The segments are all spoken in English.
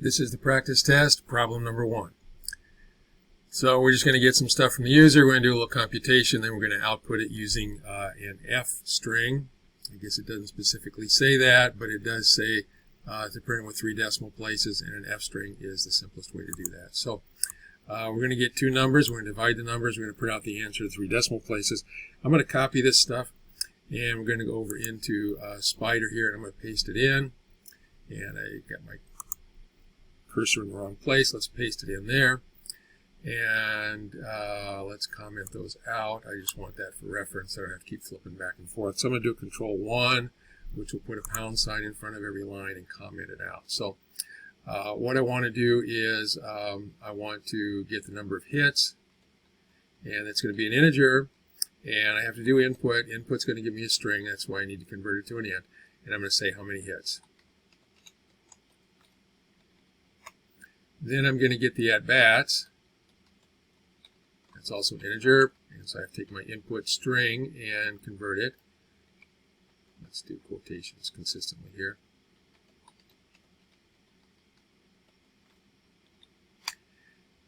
This is the practice test, problem number 1. So we're just going to get some stuff from the user. We're going to do a little computation, then we're going to output it using an F string. I guess it doesn't specifically say that, but it does say to print with 3 decimal places, and an F string is the simplest way to do that. So we're going to get 2 numbers. We're going to divide the numbers. We're going to print out the answer to 3 decimal places. I'm going to copy this stuff, and we're going to go over into Spider here, and I'm going to paste it in. And I got my cursor in the wrong place. Let's paste it in there. And let's comment those out. I just want that for reference. I don't have to keep flipping back and forth. So I'm going to do Control 1, which will put a pound sign in front of every line and comment it out. So what I want to do is I want to get the number of hits, and it's going to be an integer, and I have to do input. Input's going to give me a string. That's why I need to convert it to an int. And I'm going to say how many hits. Then I'm going to get the at-bats. That's also an integer, and so I have to take my input string and convert it. Let's do quotations consistently here.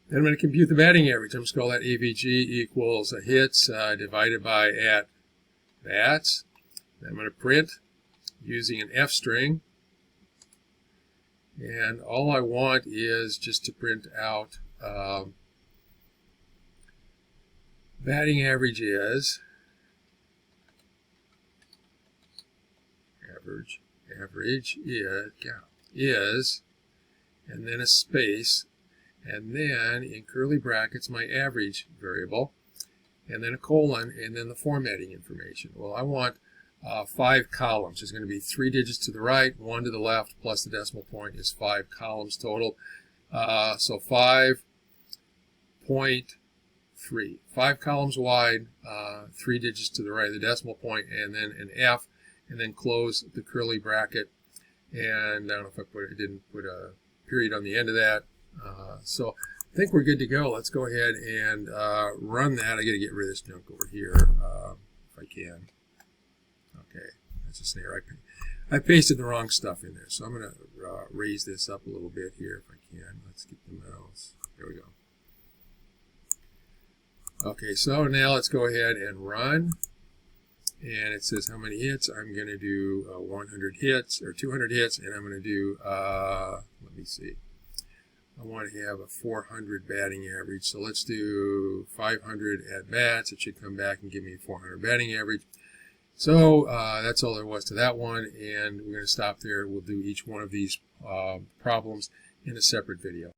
Then I'm going to compute the batting average. I'm just going to call that AVG equals hits divided by at-bats. Then I'm going to print using an F string. And all I want is just to print out batting average is and then a space, and then in curly brackets my average variable, and then a colon, and then the formatting information. Well, I want 5 columns. There's going to be 3 digits to the right, 1 to the left, plus the decimal point is 5 columns total. So 5.3. 5 columns wide, 3 digits to the right of the decimal point, and then an F, and then close the curly bracket. And I don't know if I didn't put a period on the end of that. So I think we're good to go. Let's go ahead and run that. I got to get rid of this junk over here if I can. Okay, that's a snare. I pasted the wrong stuff in there, so I'm going to raise this up a little bit here if I can. Let's get the mouse. There we go. Okay, so now let's go ahead and run. And it says how many hits. I'm going to do 100 hits, or 200 hits, and I'm going to do, let me see. I want to have a 400 batting average, so let's do 500 at-bats. It should come back and give me a 400 batting average. So that's all there was to that one, and we're going to stop there. We'll do each one of these problems in a separate video.